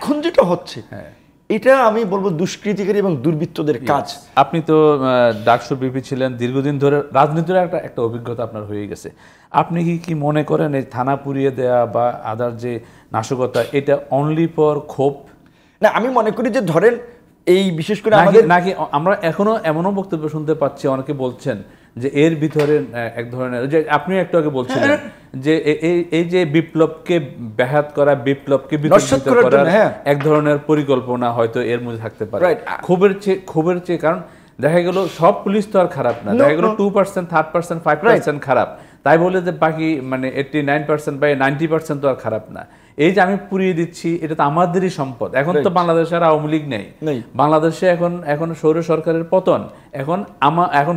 এখন যেটা হচ্ছে এটা আমি বলবো দুষ্কৃতিকারী এবং দুর্বৃত্তদের কাজ। আপনি তো ডাকসুর বিপি ছিলেন, দীর্ঘদিন ধরে রাজনীতির একটা অভিজ্ঞতা আপনার হয়ে গেছে। আপনি কি মনে করেন এই থানা পুড়িয়ে দেয়া বা আদার যে নাশকতা এটা অনলি ফর ক্ষোভ? না, আমি মনে করি যে ধরেন এই বিশেষ করে আমাদের নাকি আমরা এখনো এমনও বক্তব্য শুনতে পাচ্ছি, অনেকে বলছেন যে এর ভিতরে এক ধরনের, যে আপনি একটু আগে বলছিলেন যে এই যে বিপ্লবকে ব্যাহত করা, বিপ্লবকে বিতর্কিত করার এক ধরনের পরিকল্পনা হয়তো এর মধ্যে থাকতে পারে। ক্ষোভের চেয়ে কারণ দেখা গেল সব পুলিশ তো আর খারাপ না, দেখা গেল 2%, 3%, 5% খারাপ, তাই বলে যে বাকি মানে 89% বা 90% তো আর খারাপ না। এই যে আমি পুড়িয়ে দিচ্ছি, এটা তো আমাদেরই সম্পদ। এখন তো বাংলাদেশে আর আওয়ামী লীগ নেই, বাংলাদেশে এখন সৌর সরকারের পতন, এখন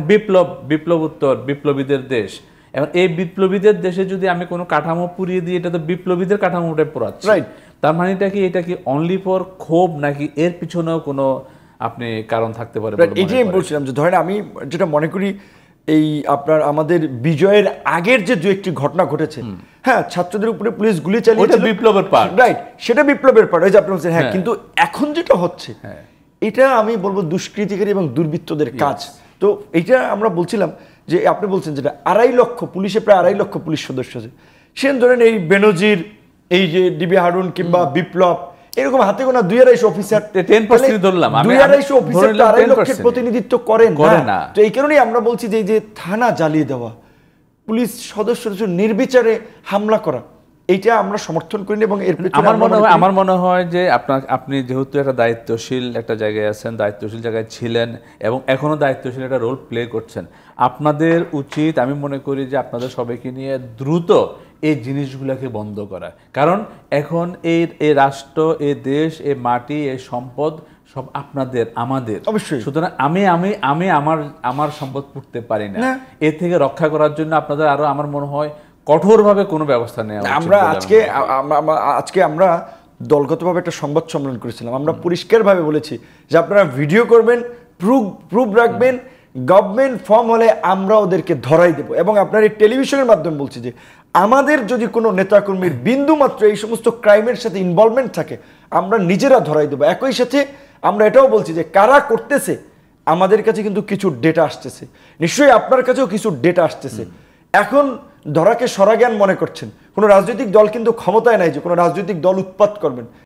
বিপ্লব উত্তর, বিপ্লবীদের দেশ। এখন এই বিপ্লবীদের দেশে যদি আমি কোনো কাঠামো পুড়িয়ে দিই, এটা তো বিপ্লবীদের কাঠামোটাই পোড়াচ্ছে। তার মানে এটা কি অনলি ফর ক্ষোভ, নাকি এর পিছনেও কোনো আপনি কারণ থাকতে পারে? এই যে বলছিলাম যে ধরেন আমি যেটা মনে করি এই আপনার আমাদের বিজয়ের আগের যে দু একটি ঘটনা ঘটেছে, হ্যাঁ, ছাত্রদের উপরে পুলিশ গুলি চালিয়েছে, বিপ্লবের পার্ট, রাইট, সেটা বিপ্লবের পার্ট, ওই যে আপনি বলছেন, হ্যাঁ, কিন্তু এখন যেটা হচ্ছে এটা আমি বলবো দুষ্কৃতিকারী এবং দুর্বৃত্তদের কাজ। তো এইটা আমরা বলছিলাম যে আপনি বলছেন যেটা 2.5 লক্ষ পুলিশে, প্রায় 2.5 লক্ষ পুলিশ সদস্য আছে, সে ধরেন এই বেনজির, এই যে ডিবি হারুন কিংবা বিপ্লব, এরকম হাতে গোনা 2-250 অফিসার, 10% ধরলাম, 2-250 অফিসার 2.5 লক্ষের প্রতিনিধিত্ব করেন না। তো এই কারণেই আমরা বলছি যে এই যে থানা জ্বালিয়ে দেওয়া, পুলিশ সদস্য নির্বিচারে হামলা করা, এইটা আমরা সমর্থন করি। এবং এর আমার মনে হয় যে আপনি যেহেতু একটা দায়িত্বশীল একটা জায়গায় আছেন, দায়িত্বশীল জায়গায় ছিলেন এবং এখনো দায়িত্বশীল একটা রোল প্লে করছেন, আপনাদের উচিত, আমি মনে করি যে আপনাদের সবাইকে নিয়ে দ্রুত এই জিনিসগুলোকে বন্ধ করা। কারণ এখন এই রাষ্ট্র, এই দেশ, এই মাটি, এই সম্পদ সব আপনাদের, আমাদের। অবশ্যই। সুতরাং আমি আমার সম্পদ পুড়তে পারি না। এর থেকে রক্ষা করার জন্য আপনাদের আরো, আমার মনে হয়, কঠোরভাবে কোনো ব্যবস্থা নেওয়া উচিত। আজকে আমরা দলগতভাবে একটা সংবাদ সম্মেলন করেছিলাম, আমরা পরিষ্কারভাবে বলেছি যে আপনারা ভিডিও করবেন, প্রুফ রাখবেন, গভর্নমেন্ট ফর্ম হলে আমরা ওদেরকে ধরাই দেব। এবং আপনার এই টেলিভিশনের মাধ্যমে বলছি যে আমাদের যদি কোনো নেতাকর্মীর বিন্দু মাত্র এই সমস্ত ক্রাইমের সাথে ইনভলভমেন্ট থাকে, আমরা নিজেরা ধরাই দেবো। একই সাথে আমরা এটাও বলছি যে কারা করতেছে, আমাদের কাছে কিন্তু কিছু ডেটা আসতেছে, নিশ্চয়ই আপনার কাছেও কিছু ডেটা আসতেছে। এখন ধরাকে সরাজ্ঞান মনে করছেন, কোনো রাজনৈতিক দল কিন্তু ক্ষমতায় নাই যে কোনো রাজনৈতিক দল উৎপাত করবেন।